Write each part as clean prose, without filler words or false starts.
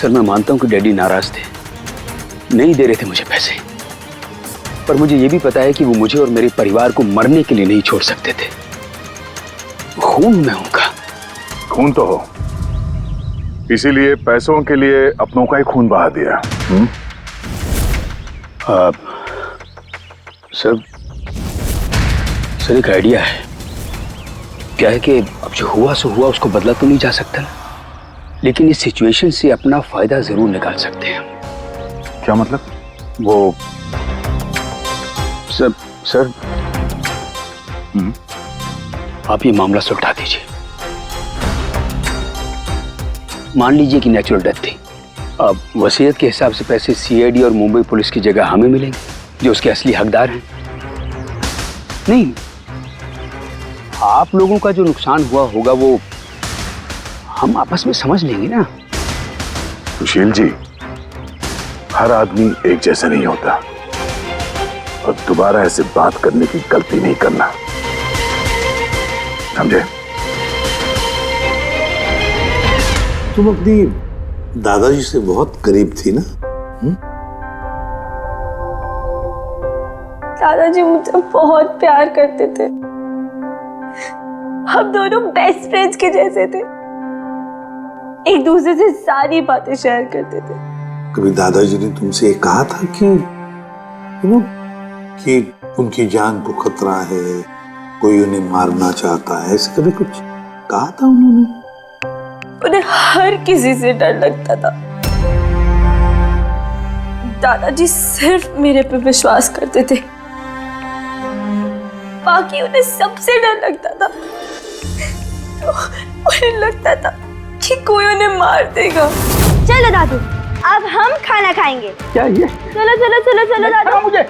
Sir मैं मानता हूं कि डैडी नाराज थे, नहीं दे रहे थे मुझे पैसे, पर मुझे यह भी पता है कि वो मुझे और मेरे परिवार को मरने के लिए नहीं छोड़ सकते थे। खून में उनका। खून तो हो, इसीलिए पैसों के लिए अपनों का ही खून बहा दिया। सर एक आइडिया है। क्या है कि अब जो हुआ सो हुआ, उसको बदला तो नहीं जा सकता ना, लेकिन इस सिचुएशन से अपना फायदा जरूर निकाल सकते हैं। क्या मतलब? वो सर आप ये मामला सुलझा दीजिए। मान लीजिए कि नेचुरल डेथ थी, अब वसीयत के हिसाब से पैसे सीआईडी और मुंबई पुलिस की जगह हमें मिलेंगे जो उसके असली हकदार हैं। नहीं, आप लोगों का जो नुकसान हुआ होगा वो हम आपस में समझ लेंगे ना। सुशील जी, हर आदमी एक जैसा नहीं होता, और दोबारा ऐसे बात करने की गलती नहीं करना, समझे? तुम अपनी दादाजी से बहुत करीब थी ना? दादाजी मुझे बहुत प्यार करते थे, हम दोनों बेस्ट फ्रेंड्स के जैसे थे, एक दूसरे से सारी बातें शेयर करते थे। कभी दादाजी ने तुमसे ये कहा था कि उनकी जान को खतरा है, कोई उन्हें मारना चाहता है, ऐसे कभी कुछ कहा था उन्होंने? उन्हें हर किसी से डर लगता था। दादाजी सिर्फ मेरे पे विश्वास करते थे, बाकी उन्हें सबसे डर लगता था। तो उन्हें लगता था कि कोई उन्हें मार देगा। चलो दादू, अब हम खाना खाएंगे। क्या ये? चलो चलो चलो चलो दादू। मुझे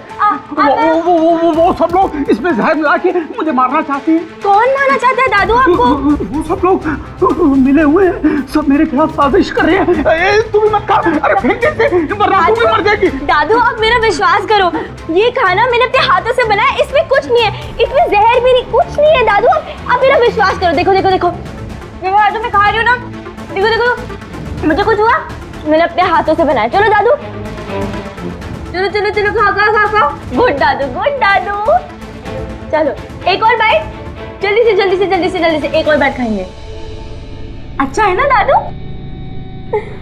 वो सब लोग इसमें जहर मिला के मुझे मारना चाहते हैं। कौन मारना चाहता है दादू आपको? वो सब लोग मिले हुए हैं, सब मेरे खिलाफ साजिश कर रहे हैं। तू भी मत खा, अरे फेंक दे, वरना तू भी मर जाएगी। दादू आप मेरा विश्वास करो, ये खाना मैंने अपने हाथों से बनाया, इसमें कुछ नहीं है, इसमें जहर भी नहीं, कुछ नहीं है। दादू आप मेरा विश्वास करो। देखो देखो देखो, मैं हाथों में खा रही हूँ ना, देखो देखो, मुझे कुछ हुआ, मैंने अपने हाथों से बनाया। चलो दादू, चलो चलो चलो, खा खा खा खा। गुड दादू, गुड दादू। चलो एक और बाइट, जल्दी से जल्दी से जल्दी से जल्दी से एक और बाइट खाएंगे। अच्छा है ना दादू?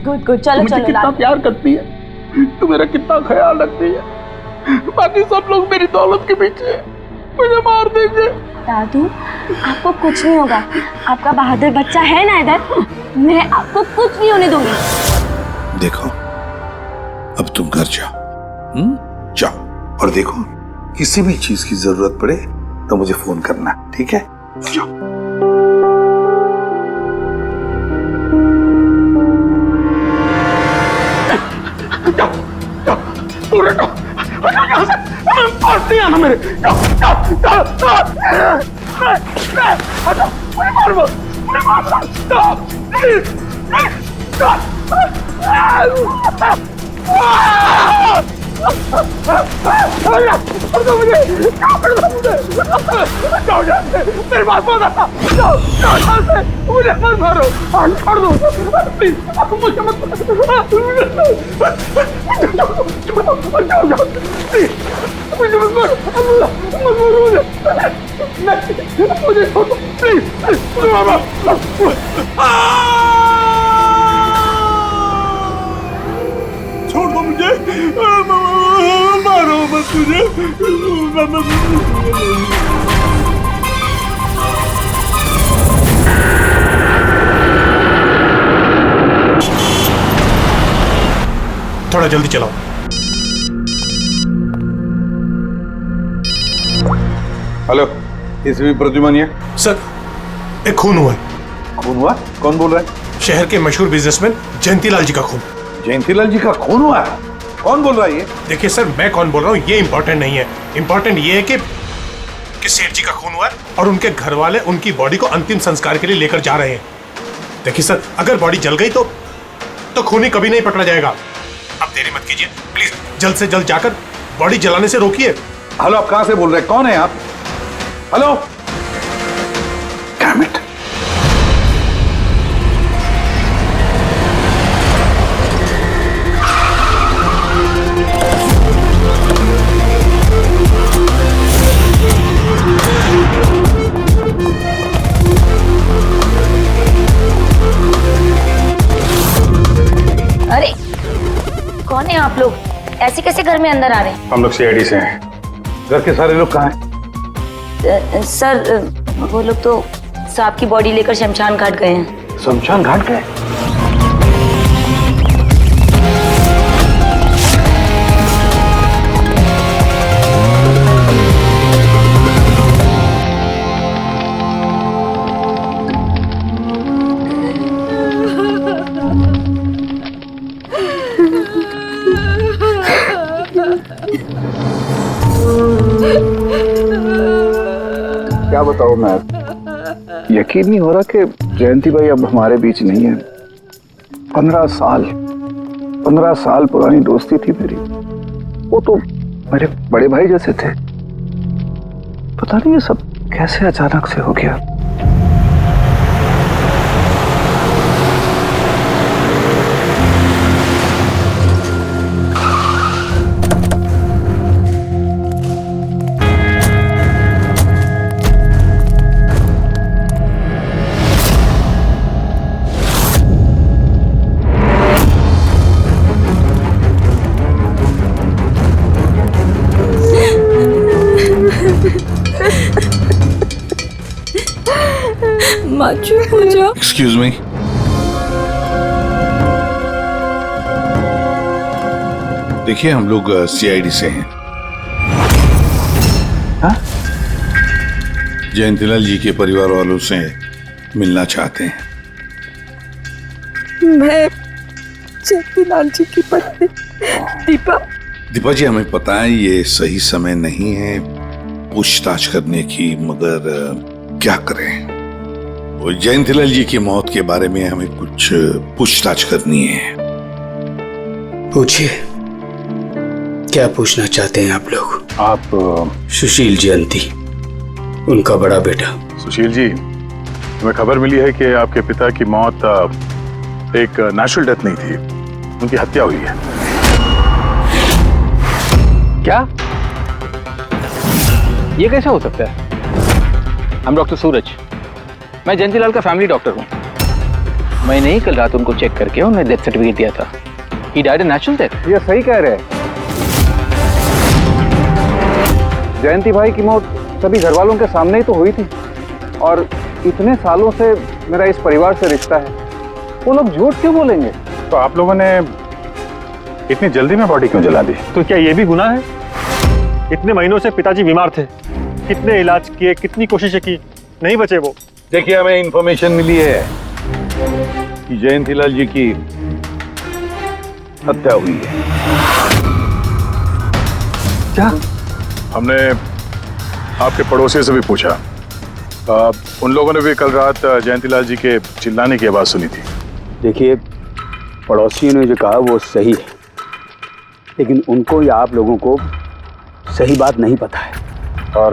गुड गुड, चलो मुझे चलो। कितना प्यार करती है, तू मेरा कितना ख्याल रखती है, बाकी सब लोग मेरी दौलत के पीछे मुझे मार देंगे। दादू आपको कुछ नहीं होगा, आपका बहादुर बच्चा है ना इधर, मैं आपको कुछ नहीं होने दूंगी। देखो, अब तुम घर जाओ, जाओ, और देखो किसी भी चीज की जरूरत पड़े तो मुझे फोन करना, ठीक है? जाओ। पास नहीं आना मेरे। मेरे पास मत आता, मुझे मत मारो, छोड़ दो प्लीज, मुझे मत मुझे मत मारो, मुझे छोड़ो प्लीज, छोड़ दो मुझे, मारो मत मुझे। थोड़ा जल्दी चलाओ। हेलो, इसवी प्रद्युमन है? सर, एक खून हुआ है। खून हुआ? कौन बोल रहा है? शहर के मशहूर बिजनेसमैन जयंतीलाल जी का खून। जयंतीलाल जी का खून हुआ है? कौन बोल रहा है ये? देखिए सर, मैं कौन बोल रहा हूँ ये इम्पोर्टेंट नहीं है, इम्पोर्टेंट ये है कि सेठ जी का खून हुआ है और उनके घर वाले उनकी बॉडी को अंतिम संस्कार के लिए लेकर जा रहे हैं। देखिए सर, अगर बॉडी जल गई तो खून ही कभी नहीं पकड़ा जाएगा। आप देरी मत कीजिए प्लीज, जल्द से जल्द जाकर बॉडी जलाने से रोकिए। हेलो, आप कहां से बोल रहे हैं? कौन है आप? हेलो? Damn it. कौन है आप लोग? ऐसे कैसे घर में अंदर आ रहे हैं? हम लोग सीआईडी से हैं। घर के सारे लोग कहाँ हैं? सर वो लोग तो साहब की बॉडी लेकर शमशान घाट गए हैं। शमशान घाट गए? क्या बताऊं मैं, यकीन नहीं हो रहा कि जयंती भाई अब हमारे बीच नहीं है। 15 साल पुरानी दोस्ती थी मेरी, वो तो मेरे बड़े भाई जैसे थे। पता नहीं ये सब कैसे अचानक से हो गया। माँ चुप हो जाओ। एक्सक्यूज मी, देखिए हम लोग सीआईडी से हैं। हाँ? जयंतीलाल जी के परिवार वालों से मिलना चाहते हैं। मैं जयंतीलाल जी की पत्नी दीपा जी, हमें पता है ये सही समय नहीं है पूछताछ करने की, मगर क्या करें, वो जयंतीलाल जी की मौत के बारे में हमें कुछ पूछताछ करनी है। पूछिए, क्या पूछना चाहते हैं आप लोग? आप सुशील जयंती, उनका बड़ा बेटा। सुशील जी, हमें खबर मिली है कि आपके पिता की मौत एक नेचुरल डेथ नहीं थी, उनकी हत्या हुई है। क्या? ये कैसे हो सकता है? I'm डॉक्टर सूरज, मैं जयंतीलाल का फैमिली डॉक्टर हूँ। मैंने ही कल रात उनको चेक करके उन्हें डेथ सर्टिफिकेट दिया था। He died a natural death। ये सही कह रहे हैं। जयंती भाई की मौत सभी घर वालों के सामने ही तो हुई थी, और इतने सालों से मेरा इस परिवार से रिश्ता है, वो लोग झूठ क्यों बोलेंगे? तो आप लोगों ने इतनी जल्दी में बॉडी क्यों जला दी? तो क्या ये भी गुनाह है? इतने महीनों से पिताजी बीमार थे, कितने इलाज किए, कितनी कोशिशें की, नहीं बचे वो। देखिए, हमें इंफॉर्मेशन मिली है कि जयंतीलाल जी की हत्या हुई है। क्या? हमने आपके पड़ोसी से भी पूछा, उन लोगों ने भी कल रात जयंतीलाल जी के चिल्लाने की आवाज सुनी थी। देखिए, पड़ोसियों ने जो कहा वो सही है, लेकिन उनको या आप लोगों को सही बात नहीं पता है। और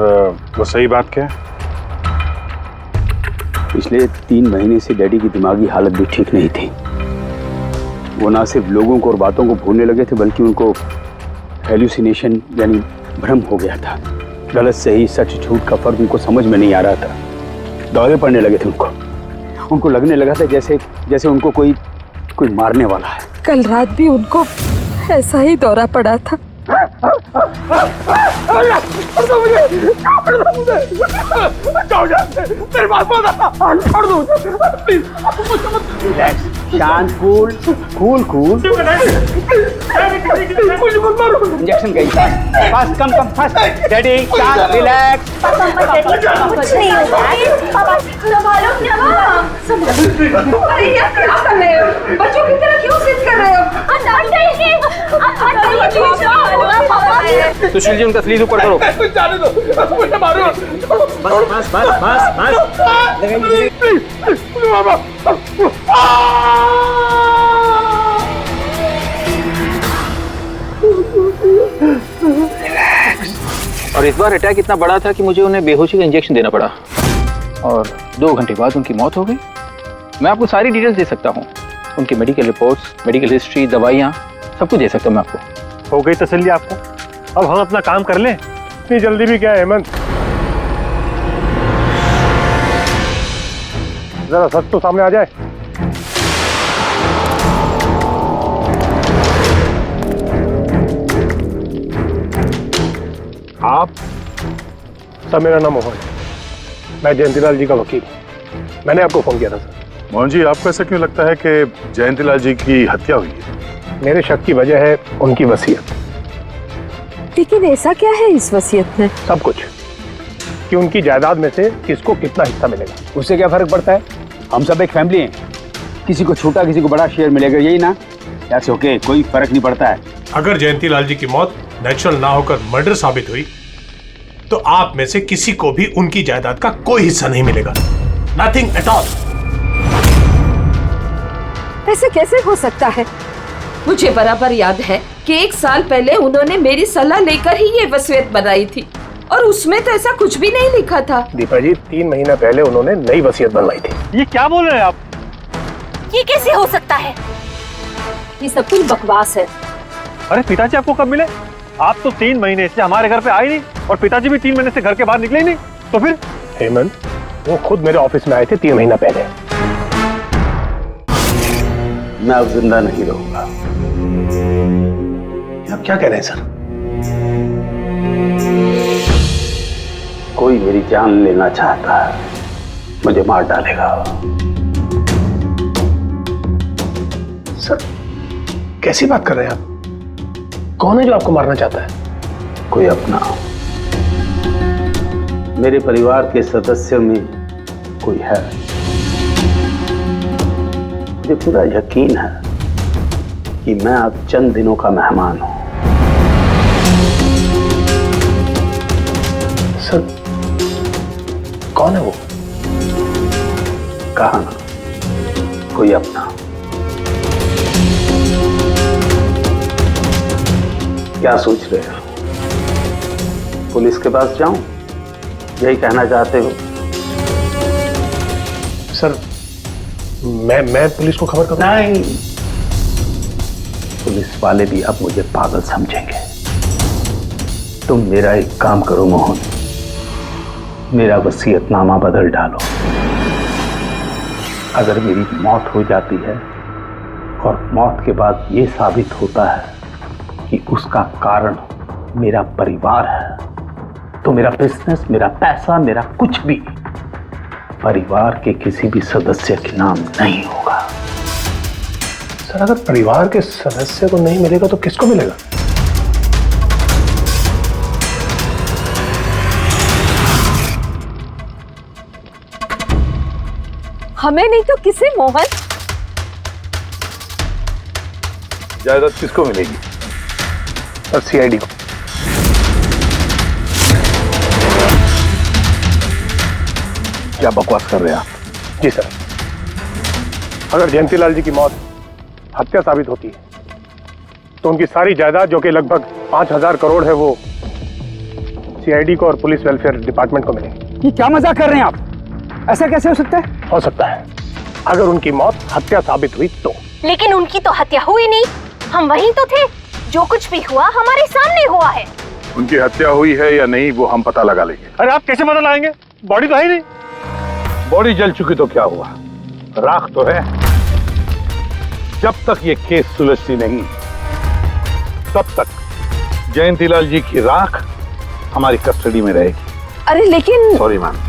वो सही बात क्या है? पिछले 3 महीने से डैडी की दिमागी हालत भी ठीक नहीं थी। वो ना सिर्फ लोगों को और बातों को भूलने लगे थे, बल्कि उनको हेलुसिनेशन यानी भ्रम हो गया था। गलत सही, सच झूठ का फर्क उनको समझ में नहीं आ रहा था। दौरे पड़ने लगे थे उनको लगने लगा था जैसे उनको कोई मारने वाला है। कल रात भी उनको ऐसा ही दौरा पड़ा था। शांत, कूल। इंजेक्शन गई। Fast, come fast. डैडी, शांत, रिलैक्स। कुछ नहीं होगा। पापा संभालो क्या? अरे ये क्या कर रहे हो? बच्चों की तरह क्यों जिद कर रहे हो? सुशील जी, उनका स्लीव ऊपर करो। जाने दो, मुझे मारो। बस। और इस बार अटैक इतना बड़ा था कि मुझे उन्हें बेहोशी का इंजेक्शन देना पड़ा, और 2 घंटे बाद उनकी मौत हो गई। मैं आपको सारी डिटेल्स दे सकता हूँ, उनकी मेडिकल रिपोर्ट्स, मेडिकल हिस्ट्री, दवाइयाँ, सब कुछ दे सकता हूँ मैं आपको। हो गई तसल्ली आपको? अब हम अपना काम कर लें। इतनी जल्दी भी क्या है हेमंत? जरा सच तो सामने आ जाए। सर मेरा नाम मोहन है, मैं जयंतीलाल जी का वकील हूँ। मैंने आपको फोन किया था सर। मोहन जी, आपको ऐसा क्यों लगता है कि जयंतीलाल जी की हत्या हुई है? मेरे शक की वजह है उनकी वसीयत। लेकिन ऐसा क्या है इस वसीयत में? सब कुछ, कि उनकी जायदाद में से किसको कितना हिस्सा मिलेगा। उससे क्या फर्क पड़ता है? हम सब एक फैमिली हैं, किसी को छोटा किसी को बड़ा शेयर मिलेगा, यही ना? दैट्स ओके, कोई फर्क नहीं पड़ता है। अगर जयंतीलाल जी की मौत नेचुरल ना होकर मर्डर साबित हुई तो आप में से किसी को भी उनकी जायदाद का कोई हिस्सा नहीं मिलेगा। Nothing at all. ऐसे कैसे हो सकता है? मुझे बराबर याद है कि 1 साल पहले उन्होंने मेरी सलाह लेकर ही ये वसीयत बनाई थी और उसमें तो ऐसा कुछ भी नहीं लिखा था। दीपा जी, 3 महीना पहले उन्होंने नई वसीयत बनवाई थी। ये क्या बोल रहे हैं आप? ये कैसे हो सकता है? ये सब कुछ बकवास है। अरे पिताजी आपको कब मिले? आप तो 3 महीने से हमारे घर पे आए नहीं और पिताजी भी 3 महीने से घर के बाहर निकले ही नहीं। तो फिर? हेमंत, वो खुद मेरे ऑफिस में आए थे 3 महीना पहले। मैं अब जिंदा नहीं रहूंगा। आप क्या कह रहे हैं सर? कोई मेरी जान लेना चाहता है, मुझे मार डालेगा। सर कैसी बात कर रहे हैं आप? कौन है जो आपको मारना चाहता है? कोई अपना, मेरे परिवार के सदस्य में कोई है। मुझे पूरा यकीन है कि मैं अब चंद दिनों का मेहमान हूं। सर कौन है वो? कहा ना, कोई अपना। क्या सोच रहे हो? पुलिस के पास जाऊं? यही कहना चाहते हो? सर मैं पुलिस को खबर करूं? नहीं, पुलिस वाले भी अब मुझे पागल समझेंगे। तुम मेरा एक काम करो मोहन, मेरा वसीयतनामा बदल डालो। अगर मेरी मौत हो जाती है और मौत के बाद ये साबित होता है कि उसका कारण मेरा परिवार है, तो मेरा बिजनेस, मेरा पैसा, मेरा कुछ भी परिवार के किसी भी सदस्य के नाम नहीं होगा। सर अगर परिवार के सदस्य को नहीं मिलेगा तो किसको मिलेगा? हमें नहीं तो किसे मोहन? जायदाद किसको मिलेगी? सर सीआईडी को। क्या बकवास कर रहे हैं आप? जी सर, अगर जयंतीलाल जी की मौत हत्या साबित होती है तो उनकी सारी जायदाद, जो कि लगभग 5000 करोड़ है, वो सीआईडी को और पुलिस वेलफेयर डिपार्टमेंट को मिलेगी। ये क्या मजाक कर रहे हैं आप? ऐसा कैसे हो सकता है? हो सकता है, अगर उनकी मौत हत्या साबित हुई तो। लेकिन उनकी तो हत्या हुई नहीं, हम वहीं तो थे। जो कुछ भी हुआ हमारे सामने हुआ है। उनकी हत्या हुई है या नहीं वो हम पता लगा लेंगे। अरे आप कैसे पता लगाएंगे? बॉडी तो है ही नहीं। बॉडी जल चुकी तो क्या हुआ, राख तो है। जब तक ये केस सुलझती नहीं, तब तक जयंतीलाल जी की राख हमारी कस्टडी में रहेगी। अरे लेकिन sorry ma'am.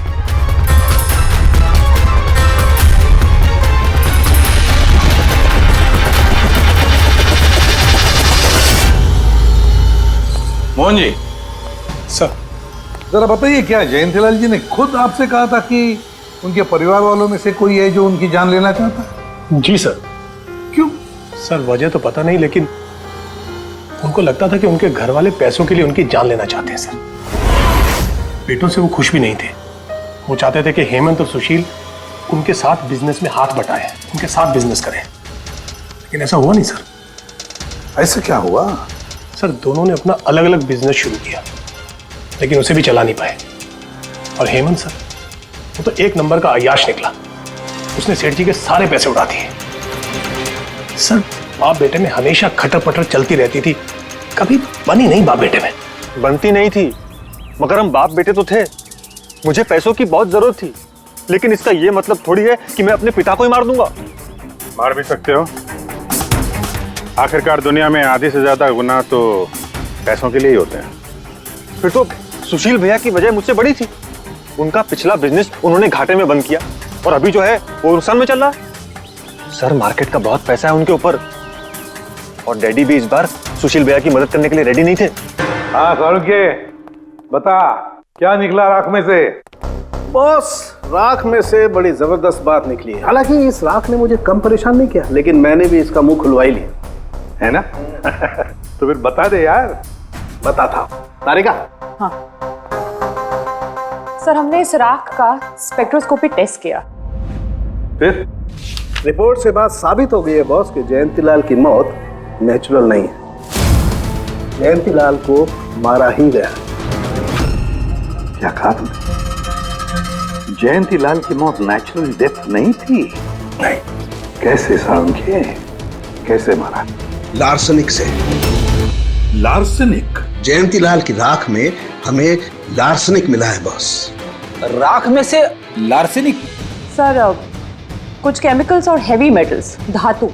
Mohan ji, sir जरा बताइए, क्या जयंतीलाल जी ने खुद आपसे कहा था कि उनके परिवार वालों में से कोई है जो उनकी जान लेना चाहता है? जी सर। क्यों? सर वजह तो पता नहीं, लेकिन उनको लगता था कि उनके घर वाले पैसों के लिए उनकी जान लेना चाहते हैं सर। पेटों से वो खुश भी नहीं थे। वो चाहते थे कि हेमंत और सुशील उनके साथ बिजनेस में हाथ बटाएं, उनके साथ बिजनेस करें, लेकिन ऐसा हुआ नहीं सर। ऐसा क्या हुआ? सर दोनों ने अपना अलग अलग बिजनेस शुरू किया, लेकिन उसे भी चला नहीं पाए। और हेमंत सर, वो तो एक नंबर का अय्याश निकला। उसने सेठ जी के सारे पैसे उड़ा दिए। सर बाप बेटे में हमेशा खटर पटर चलती रहती थी, कभी बनी नहीं बाप बेटे में। बनती नहीं थी, मगर हम बाप बेटे तो थे। मुझे पैसों की बहुत जरूरत थी, लेकिन इसका ये मतलब थोड़ी है कि मैं अपने पिता को ही मार दूंगा। मार भी सकते हो। आखिरकार दुनिया में आधी से ज्यादा गुनाह तो पैसों के लिए ही होते हैं। फिर तो सुशील भैया की वजह मुझसे बड़ी थी। उनका पिछला बिजनेस उन्होंने घाटे में बंद किया और अभी जो है वो नुकसान में चल रहा है। सर मार्केट का बहुत पैसा है उनके ऊपर और डैडी भी इस बार सुशील भैया की मदद करने के लिए रेडी नहीं थे। हाँ कौन के बता क्या निकला राख में से? बॉस राख में से बड़ी जबरदस्त बात निकली है। हालांकि इस राख ने मुझे कम परेशान नहीं किया, लेकिन मैंने भी इसका मुंह खुलवा ही लिया है ना? तो फिर बता दे यार। बताता तारिका। हाँ सर, हमने इस राख का स्पेक्ट्रोस्कोपी टेस्ट किया। फिर रिपोर्ट से बात साबित हो गई है बॉस कि जयंतीलाल की मौत नेचुरल नहीं है। जयंतीलाल को मारा ही गया। क्या कहा तुमने? जयंतीलाल की मौत नेचुरल डेथ नहीं थी? नहीं। कैसे सामझे? कैसे मारा? लार्सनिक से। लार्सनिक? जयंतीलाल की राख में हमें लार्सनिक मिला है बॉस। राख में से लार्सेनिक? सर कुछ केमिकल्स और हेवी मेटल्स, धातु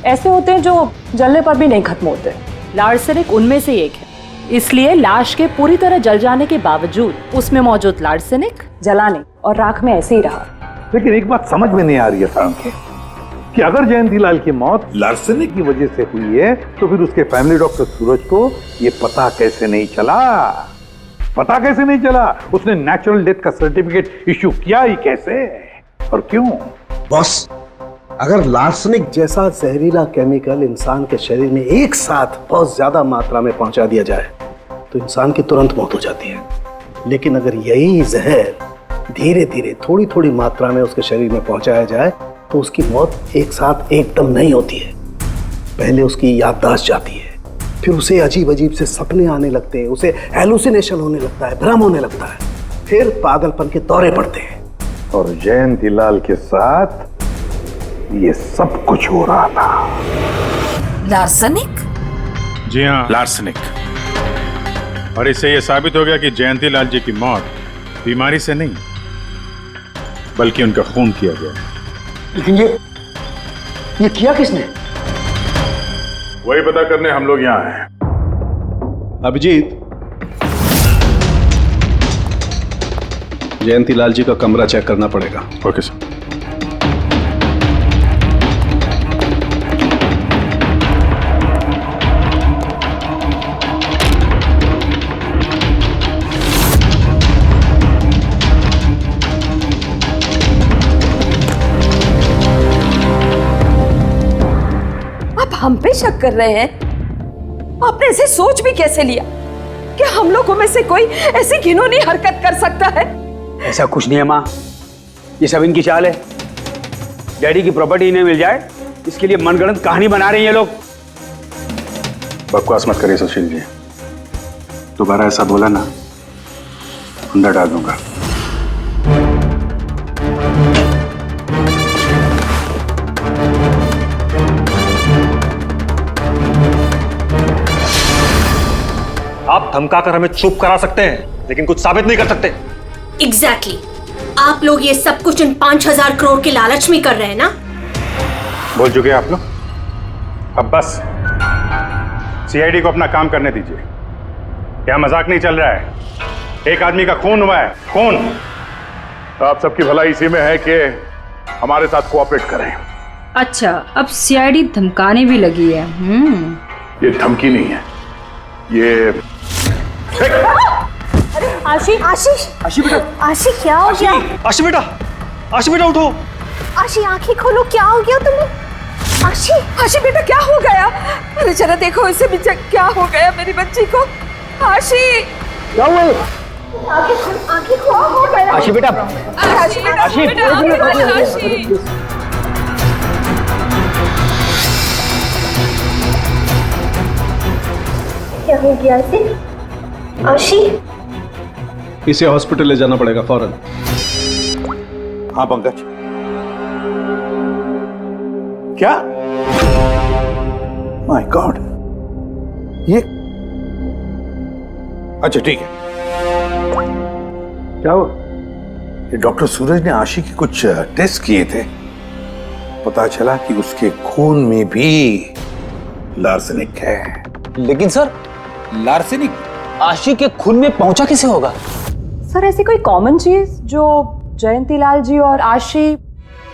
ऐसे होते हैं जो जलने पर भी नहीं खत्म होते। लार्सेनिक उनमें से एक है, इसलिए लाश के पूरी तरह जल जाने के बावजूद उसमें मौजूद लार्सेनिक जलाने और राख में ऐसे ही रहा। लेकिन एक बात समझ में नहीं आ रही है सामने कि अगर जयंतीलाल की मौत लार्सेनिक की वजह से हुई है तो फिर उसके फैमिली डॉक्टर सूरज को ये पता कैसे नहीं चला? पता कैसे नहीं चला? उसने नेचुरल डेथ का सर्टिफिकेट इश्यू किया ही कैसे और क्यों? बॉस अगर लार्सनिक जैसा जहरीला केमिकल इंसान के शरीर में एक साथ बहुत ज्यादा मात्रा में पहुंचा दिया जाए तो इंसान की तुरंत मौत हो जाती है। लेकिन अगर यही जहर धीरे धीरे थोड़ी थोड़ी मात्रा में उसके शरीर में पहुंचाया जाए तो उसकी मौत एक साथ एकदम नहीं होती है। पहले उसकी याददाश्त जाती है, फिर उसे अजीब अजीब से सपने आने लगते हैं, उसे हेलुसिनेशन होने लगता है, भ्रम होने लगता है, फिर पागलपन के दौरे पड़ते हैं। और जयंतीलाल के साथ ये सब कुछ हो रहा था। लार्सनिक? जी हाँ, लार्सनिक। और इससे यह साबित हो गया कि जयंतीलाल जी की मौत बीमारी से नहीं बल्कि उनका खून किया गया। लेकिन ये किया किसने? वही पता करने हम लोग यहाँ हैं। अभिजीत, जयंतीलाल जी का कमरा चेक करना पड़ेगा। Okay sir. आप हम पे शक कर रहे हैं? आपने ऐसे सोच भी कैसे लिया कि हम लोगों में से कोई ऐसी घिनौनी हरकत कर सकता है? ऐसा कुछ नहीं है माँ, ये सब इनकी चाल है। डैडी की प्रॉपर्टी इन्हें मिल जाए इसके लिए मनगढ़ंत कहानी बना रहे हैं ये लोग। बकवास मत करिए सुशील जी, दोबारा ऐसा बोला ना अंदर डाल दूंगा। आप धमकाकर हमें चुप करा सकते हैं लेकिन कुछ साबित नहीं कर सकते। एग्जैक्टली। आप लोग ये सब कुछ इन 5,000 करोड़ के लालच में कर रहे हैं ना? बोल चुके आप लोग, अब बस सीआईडी को अपना काम करने दीजिए। क्या मजाक नहीं चल रहा है? एक आदमी का खून हुआ है, खून। तो आप सबकी भलाई इसी में है कि हमारे साथ कोऑपरेट करें। अच्छा, अब सीआईडी धमकाने भी लगी है। ये धमकी नहीं है, ये आशी, आशीष, आशी बेटा, आशी क्या हो गया? आशी बेटा, आशी बेटा उठो। आशी आंखें खोलो, क्या हो गया तुम्हें? आशी, आशी बेटा क्या हो गया? अरे जरा देखो इसे भी, क्या हो गया मेरी बच्ची को? आशी क्या हुआ? आंखें खोलो, हो गया? आशी बेटा, आशी बेटा, आशी आशी। क्या हो गया इसे? आशी, इसे हॉस्पिटल ले जाना पड़ेगा फौरन। हाँ पंकज। क्या? माय गॉड, ये अच्छा ठीक है। क्या हुआ? ये डॉक्टर सूरज ने आशी के कुछ टेस्ट किए थे, पता चला कि उसके खून में भी लार्सेनिक है। लेकिन सर, लार्सेनिक आशी के खून में पहुंचा कैसे होगा? सर ऐसी कोई कॉमन चीज जो जयंतीलाल जी और आशी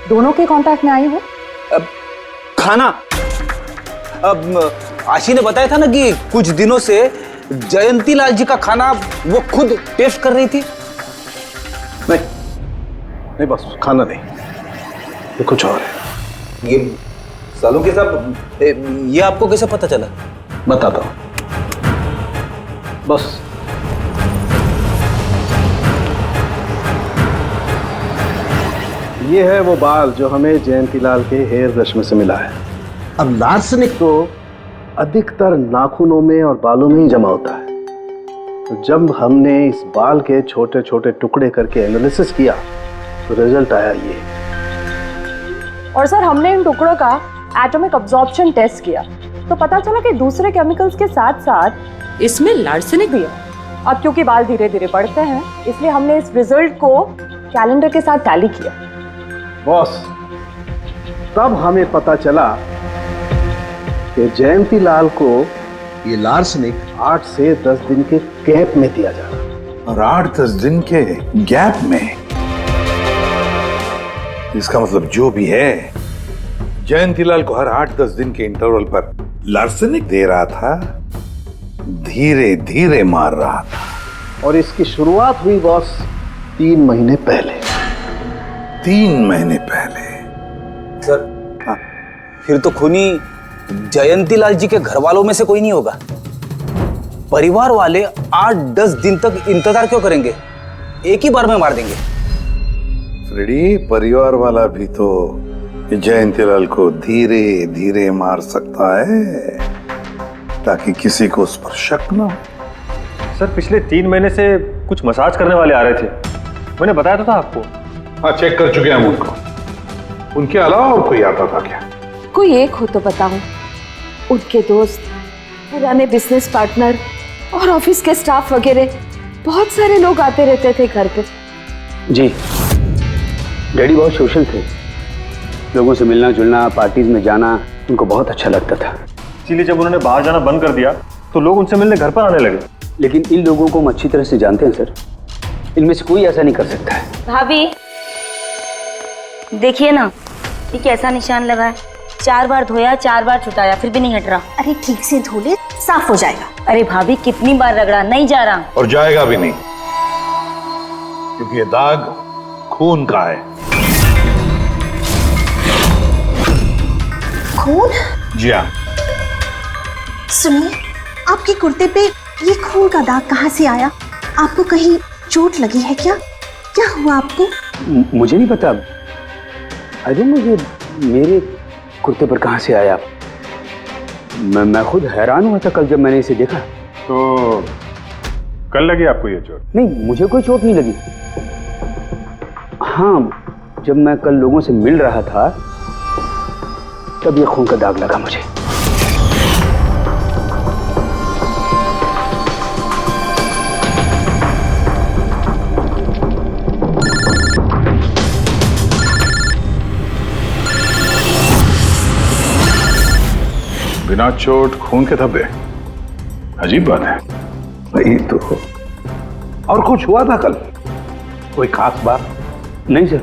दोनों के कांटेक्ट में आई हो? खाना। अब आशी ने बताया था ना कि कुछ दिनों से जयंतीलाल जी का खाना वो खुद टेस्ट कर रही थी। नहीं बस खाना नहीं, ये कुछ और है। ये सालों के साथ ये आपको कैसे पता चला? बताता हूं। बस ये है वो बाल जो हमें जयंतीलाल के हेयर ब्रश में से मिला है। अब लार्सनिक तो अधिकतर नाखूनों में और बालों में ही जमा होता है। तो जब हमने इस बाल के छोटे छोटे टुकड़े करके एनालिसिस किया तो रिजल्ट आया ये। और सर हमने इन टुकड़ों का एटॉमिक अब्जॉर्प्शन टेस्ट किया तो पता चला कि दूसरे केमिकल्स के साथ साथ इसमें लार्सेनिक भी है। अब क्योंकि बाल धीरे धीरे बढ़ते हैं इसलिए हमने इस रिजल्ट को कैलेंडर के साथ टैली किया। बॉस तब हमें पता चला कि जयंतीलाल को ये लार्सनिक 8 से 10 दिन के गैप में दिया जा रहा। और 8-10 दिन के गैप में? इसका मतलब जो भी है जयंतीलाल को हर 8-10 दिन के इंटरवल पर लार्सेनिक दे रहा था, धीरे धीरे मार रहा था। और इसकी शुरुआत हुई बॉस 3 महीने पहले। 3 महीने पहले? सर हाँ, फिर तो खूनी जयंतीलाल जी के घर वालों में से कोई नहीं होगा। परिवार वाले 8-10 दिन तक इंतजार क्यों करेंगे? एक ही बार में मार देंगे। फ्रेडी, परिवार वाला भी तो जयंतीलाल को धीरे धीरे मार सकता है ताकि किसी को उस पर शक ना हो। सर पिछले 3 महीने से कुछ मसाज करने वाले आ रहे थे, मैंने बताया तो था आपको। हाँ चेक कर चुके हम उनको। उनके अलावा और कोई आता था क्या? कोई एक हो तो बताऊं। उनके दोस्त, पुराने बिजनेस पार्टनर और ऑफिस के स्टाफ वगैरह बहुत सारे लोग आते रहते थे घर पे। जी, डैडी बहुत सोशल थे। लोगों से मिलना जुलना, पार्टीज में जाना उनको बहुत अच्छा लगता था। इसीलिए जब उन्होंने बाहर जाना बंद कर दिया तो लोग उनसे मिलने घर पर आने लगे। लेकिन इन लोगों को हम अच्छी तरह से जानते हैं सर, इनमें से कोई ऐसा नहीं कर सकता है। भाभी देखिए ना, ये कैसा निशान लगा है। 4 बार धोया, 4 बार छुटाया, फिर भी नहीं हट रहा। अरे ठीक से धो ले, साफ हो जाएगा। अरे भाभी कितनी बार रगड़ा, नहीं जा रहा। और जाएगा भी नहीं, क्योंकि ये दाग खून का है। खून? जी हाँ। सुनिए, आपके कुर्ते पे ये खून का दाग कहाँ से आया? आपको कहीं चोट लगी है क्या? क्या हुआ आपको? मुझे नहीं पता। अरे मुझे मेरे कुर्ते पर कहाँ से आया? मैं खुद हैरान हुआ था कल जब मैंने इसे देखा। तो कल लगी आपको ये चोट? नहीं, मुझे कोई चोट नहीं लगी। हाँ, जब मैं कल लोगों से मिल रहा था तब ये खून का दाग लगा मुझे। बिना चोट खून के धब्बे, अजीब बात है। वही तो। और कुछ हुआ था कल? कोई खास बात? नहीं सर,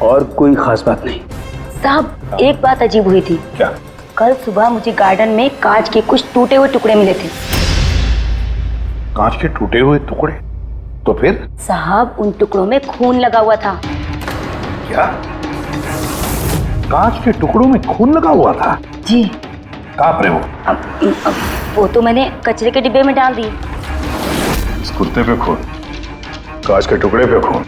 और कोई खास बात नहीं। साहब एक बात अजीब हुई थी। क्या? कल सुबह मुझे गार्डन में कांच के कुछ टूटे हुए टुकड़े मिले थे। कांच के टूटे हुए टुकड़े? तो फिर? साहब उन टुकड़ों में खून लगा हुआ था। क्या? कांच के टुकड़ों में खून लगा हुआ था? जी। कहाँ पर है वो? अब वो तो मैंने कचरे के डिब्बे में डाल दिए। इस कुर्ते पे खून, कांच के टुकड़े पे खून।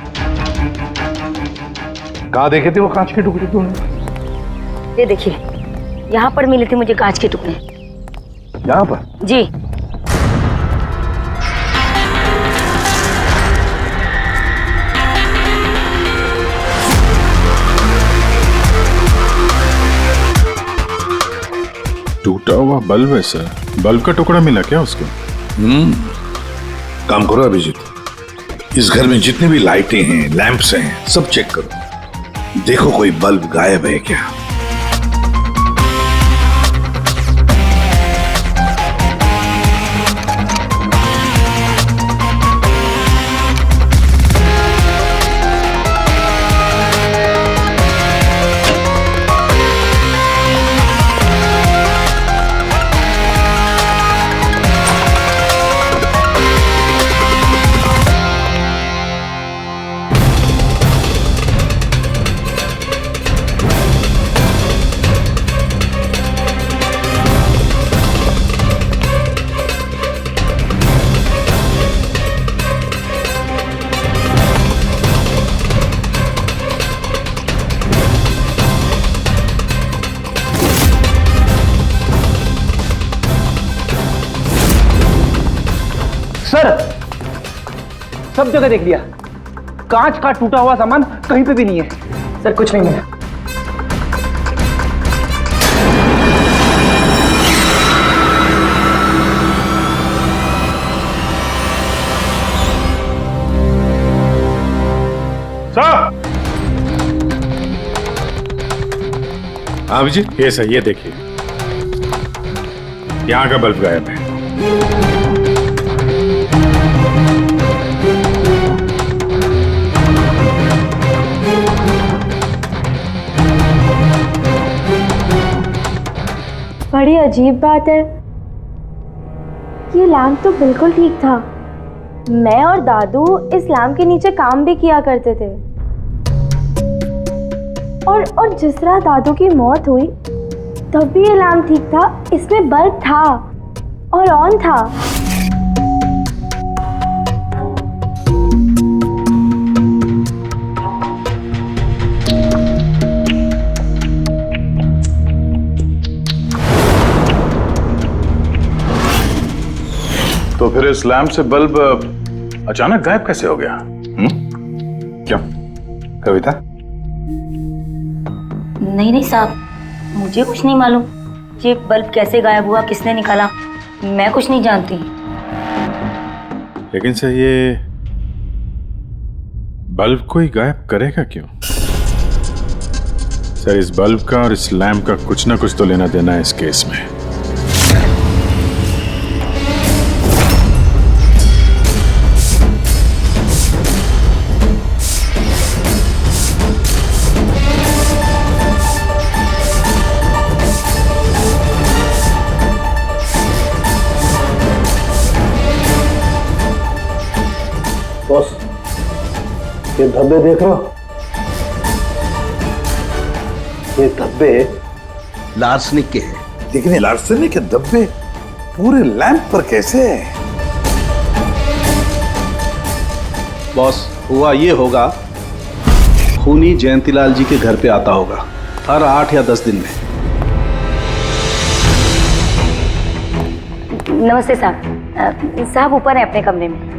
कहाँ देखे थे वो कांच के टुकड़े तूने? ये देखिए, यहाँ पर मिले थे मुझे कांच के टुकड़े। यहाँ पर? जी। टूटा हुआ बल्ब है सर। बल्ब का टुकड़ा मिला क्या उसको? काम करो अभिजीत, इस घर में जितनी भी लाइटें हैं, लैंप्स हैं, सब चेक करो। देखो कोई बल्ब गायब है क्या। सर, सब जगह देख लिया, कांच का टूटा हुआ सामान कहीं पे भी नहीं है। सर कुछ नहीं है। आप जी ये सही, ये देखिए, यहाँ का बल्ब गायब है। बड़ी अजीब बात है, ये लैम्प तो बिल्कुल ठीक था। मैं और दादू इस लैम्प के नीचे काम भी किया करते थे, और जिस तरह दादू की मौत हुई तब भी ये लैम्प ठीक था, इसमें बल्ब था और ऑन था। तो फिर इस लैम्प से बल्ब अचानक गायब कैसे हो गया? क्यों कविता? नहीं साहब, मुझे कुछ नहीं मालूम। ये बल्ब कैसे गायब हुआ, किसने निकाला, मैं कुछ नहीं जानती। लेकिन सर ये बल्ब कोई गायब करेगा क्यों? सर इस बल्ब का और इस लैम्प का कुछ ना कुछ तो लेना देना है इस केस में। बॉस, ये धब्बे देख रहे हो? ये धब्बे लार्सनिक के हैं। लेकिन ये लार्सनिक के धब्बे पूरे लैंप पर कैसे हैं? बॉस, हुआ ये होगा, खूनी जयंतीलाल जी के घर पे आता होगा हर 8 या 10 दिन में। नमस्ते साहब। साहब ऊपर है अपने कमरे में।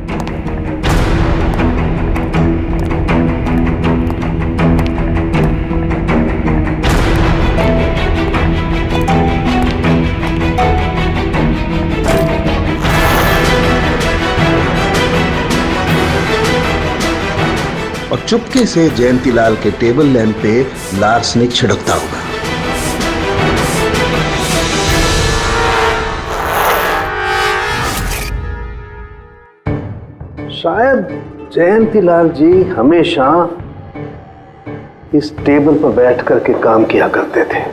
और चुपके से जयंतीलाल के टेबल लैंप पे लार्सनिक छिड़कता होगा। शायद जयंतीलाल जी हमेशा इस टेबल पर बैठ करके काम किया करते थे।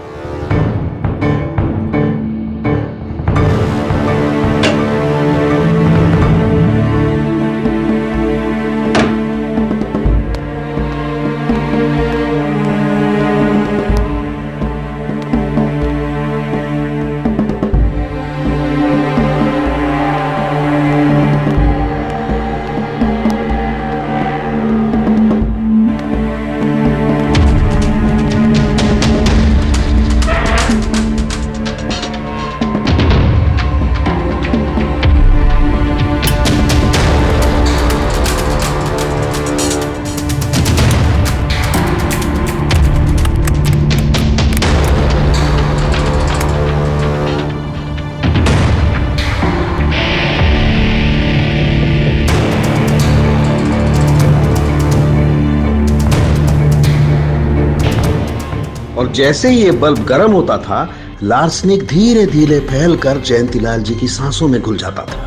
और जैसे ही ये बल्ब गर्म होता था, लार्सनिक धीरे धीरे फैलकर जयंतीलाल जी की सांसों में घुल जाता था।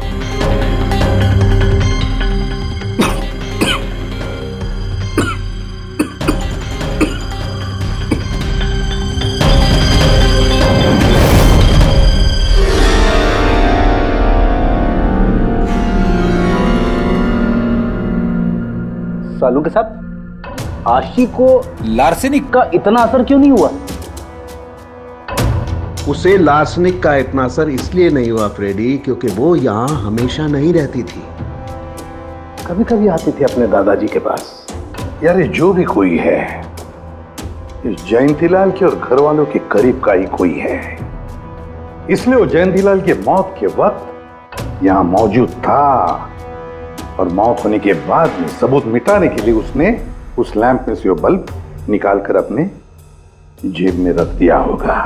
सालू के साथ आशी को लार्सेनिक का इतना असर क्यों नहीं हुआ? उसे लार्सनिक का इतना असर इसलिए नहीं हुआ फ्रेडी, क्योंकि वो यहां हमेशा नहीं रहती थी, कभी कभी आती थी अपने दादाजी के पास। यार ये जो भी कोई है, इस जयंतीलाल के और घर वालों के करीब का ही कोई है, इसलिए वो जयंतीलाल की मौत के वक्त यहां मौजूद था। और मौत होने के बाद में सबूत मिटाने के लिए उसने उस लैंप में से वो बल्ब निकालकर अपने जेब में रख दिया होगा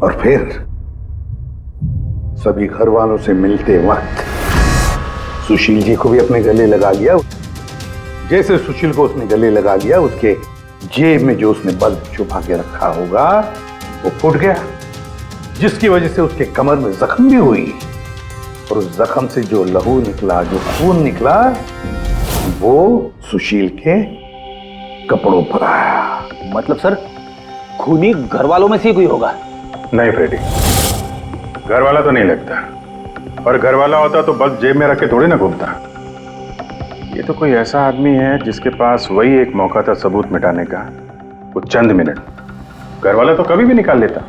और फिर सभी घर वालों से मिलते वक्त सुशील जी को भी अपने गले लगा लिया। जैसे सुशील को उसने गले लगा लिया, उसके जेब में जो उसने बल्ब छुपा के रखा होगा वो फूट गया, जिसकी वजह से उसके कमर में जख्म भी हुई और उस जख्म से जो लहू निकला, जो खून निकला, वो सुशील के कपड़ों पर आया। मतलब सर खूनी घर वालों में से ही कोई होगा? नहीं फ्रेडी, घर वाला तो नहीं लगता, और घर वाला होता तो बल्ब जेब में रख के थोड़ी ना घूमता। ये तो कोई ऐसा आदमी है जिसके पास वही एक मौका था सबूत मिटाने का, वो चंद मिनट। घर वाला तो कभी भी निकाल लेता।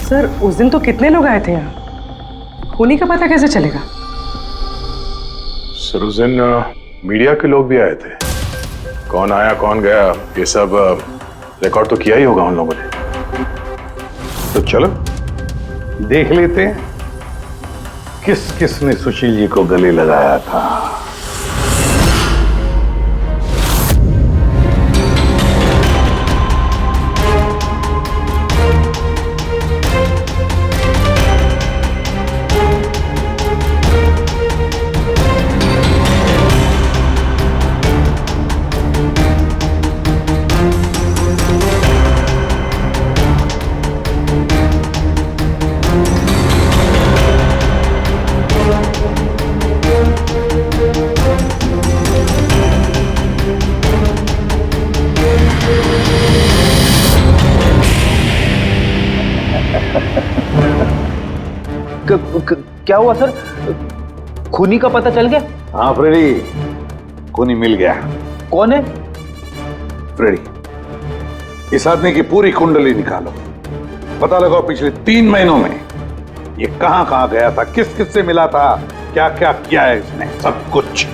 सर उस दिन तो कितने लोग आए थे यहाँ, खूनी का पता कैसे चलेगा? सर उस दिन मीडिया के लोग भी आए थे, कौन आया कौन गया ये सब रिकॉर्ड तो किया ही होगा उन लोगों ने। तो चलो देख लेते हैं किस किस ने सुशील जी को गले लगाया था। क्या हुआ सर, खूनी का पता चल गया? हाँ फ्रेडी, खूनी मिल गया। कौन है? फ्रेडी, इस आदमी की पूरी कुंडली निकालो, पता लगाओ पिछले 3 महीनों में ये कहां कहां गया था, किस किस से मिला था, क्या क्या किया है इसने, सब कुछ।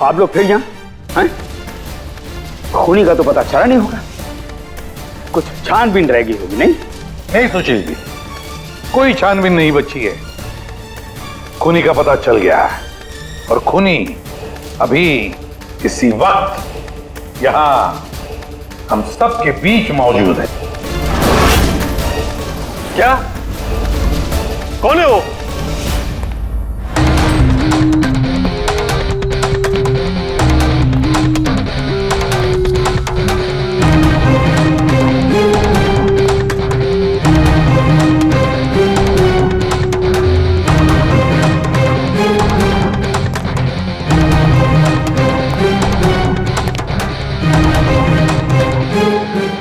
आप लोग फिर यहाँ हैं? खूनी का तो पता चला नहीं होगा, कुछ छानबीन रह गई होगी। नहीं सुशील जी, कोई छानबीन नहीं बची है, खूनी का पता चल गया है और खूनी अभी इसी वक्त यहां हम सब के बीच मौजूद है। क्या? कौन है वो?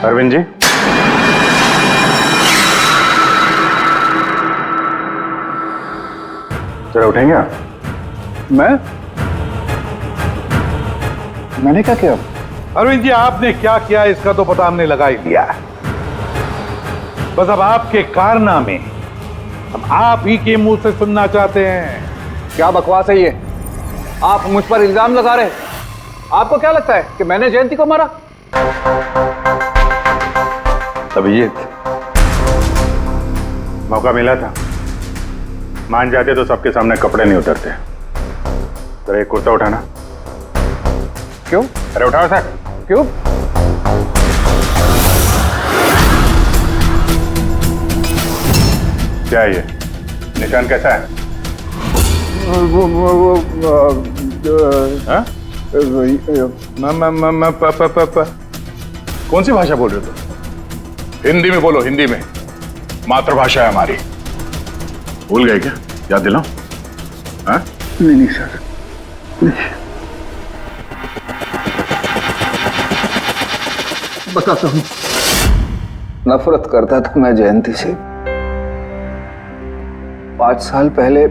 अरविंद जी, जरा उठेंगे आप? मैंने क्या किया? अरविंद जी, आपने क्या किया इसका तो पता हमने लगा ही दिया, बस अब आपके कारनामे हम आप ही के मुंह से सुनना चाहते हैं। क्या बकवास है ये? आप मुझ पर इल्जाम लगा रहे हैं। आपको क्या लगता है कि मैंने जयंती को मारा? अभिजीत, मौका मिला था, मान जाते तो सबके सामने कपड़े नहीं उतरते। जरा एक कुर्ता उठाना। क्यों? अरे उठाओ सर। क्यों? क्या है ये? निशान कैसा है? हाँ? कौन सी भाषा बोल रहे हो तुम? हिंदी में बोलो, हिंदी में, मातृभाषा है हमारी। भूल गए क्या? याद दिलाओ। हाँ? नहीं सर, बताता हूँ। नफरत करता था मैं जयंती से। 5 साल पहले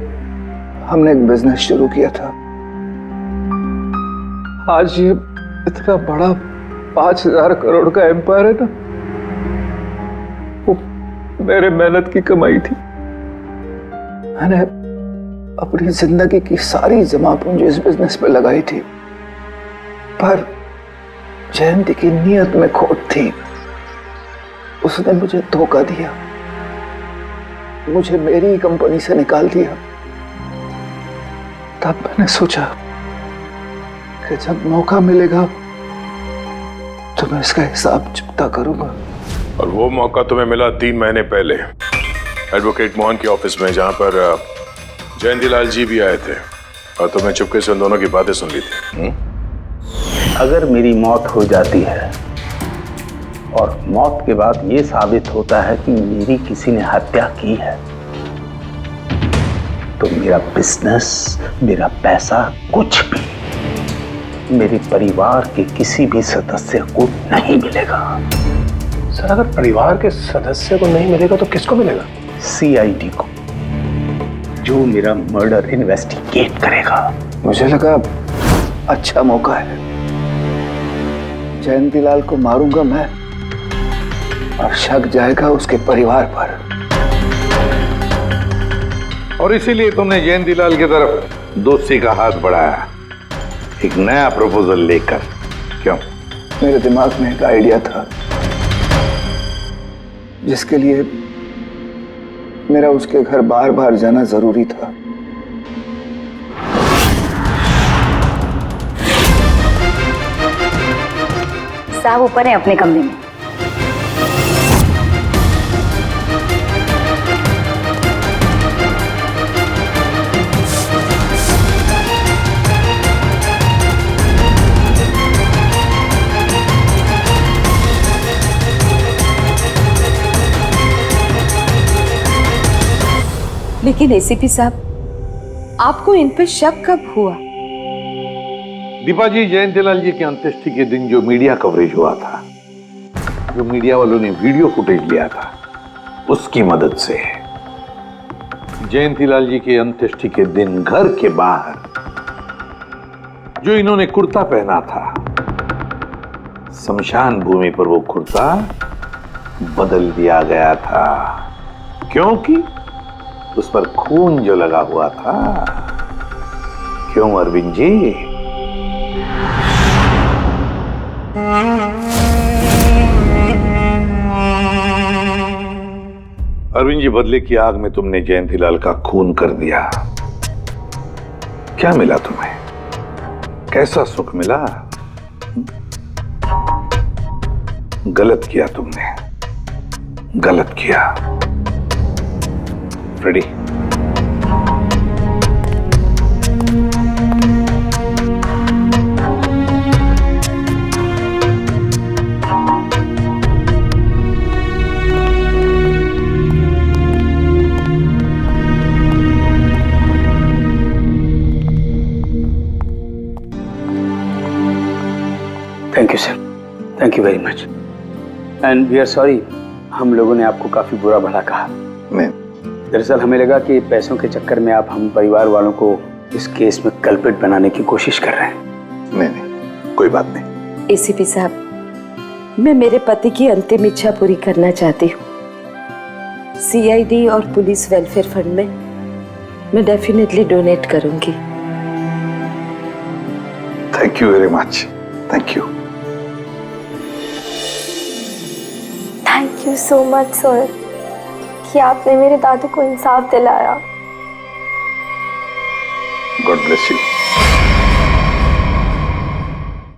हमने एक बिजनेस शुरू किया था। आज ये इतना बड़ा 5000 करोड़ का एम्पायर है ना, वो मेरे मेहनत की कमाई थी। मैंने अपनी जिंदगी की सारी जमा पूंजी इस बिजनेस पे लगाई थी, पर जयंती की नीयत में खोट थी। उसने मुझे धोखा दिया, मुझे मेरी ही कंपनी से निकाल दिया। तब मैंने सोचा कि जब मौका मिलेगा तो मैं इसका हिसाब चुकता करूंगा। और वो मौका तुम्हें मिला 3 महीने पहले एडवोकेट मोहन के ऑफिस में, जहां पर जयंतीलाल जी भी आए थे और तुमने चुपके से उन दोनों की बातें सुन ली थी। अगर मेरी मौत हो जाती है और मौत के बाद ये साबित होता है कि मेरी किसी ने हत्या की है, तो मेरा बिजनेस, मेरा पैसा, कुछ भी मेरे परिवार के किसी भी सदस्य को नहीं मिलेगा। सर, अगर परिवार के सदस्य को नहीं मिलेगा तो किसको मिलेगा? सीआईडी को, जो मेरा मर्डर इन्वेस्टिगेट करेगा। मुझे लगा अच्छा मौका है, जयंतीलाल को मारूंगा मैं और शक जाएगा उसके परिवार पर। और इसीलिए तुमने जयंतीलाल की तरफ दोस्ती का हाथ बढ़ाया, एक नया प्रपोजल लेकर। क्यों? मेरे दिमाग में एक आइडिया था जिसके लिए मेरा उसके घर बार बार जाना जरूरी था। साहब ऊपर है अपने कमरे में। लेकिन एसीपी साहब, आपको इन पे शक कब हुआ? दीपा जी, जयंतीलाल जी की अंत्येष्टि के दिन जो मीडिया कवरेज हुआ था, जो मीडिया वालों ने वीडियो फुटेज लिया था, उसकी मदद से जयंतीलाल जी के अंत्येष्टि के दिन घर के बाहर जो इन्होंने कुर्ता पहना था, शमशान भूमि पर वो कुर्ता बदल दिया गया था, क्योंकि उस पर खून जो लगा हुआ था। क्यों अरविंद जी? अरविंद जी, बदले की आग में तुमने जयंतीलाल का खून कर दिया। क्या मिला तुम्हें? कैसा सुख मिला? गलत किया तुमने, गलत किया। Ready? Thank you sir, thank you very much. And we are sorry, हम लोगों ने आपको काफी बुरा भला कहा। दरअसल हमें लगा कि पैसों के चक्कर में आप हम परिवार वालों को इस केस में कल्प्रिट बनाने की कोशिश कर रहे हैं। नहीं, कोई बात नहीं। एसीपी साहब, मैं मेरे पति की अंतिम इच्छा पूरी करना चाहती हूँ। सीआईडी और पुलिस वेलफेयर फंड में मैं डेफिनेटली डोनेट करूंगी। Thank you very much. Thank you. Thank you so much sir कि आपने मेरे दादू को इंसाफ दिलाया। God bless you.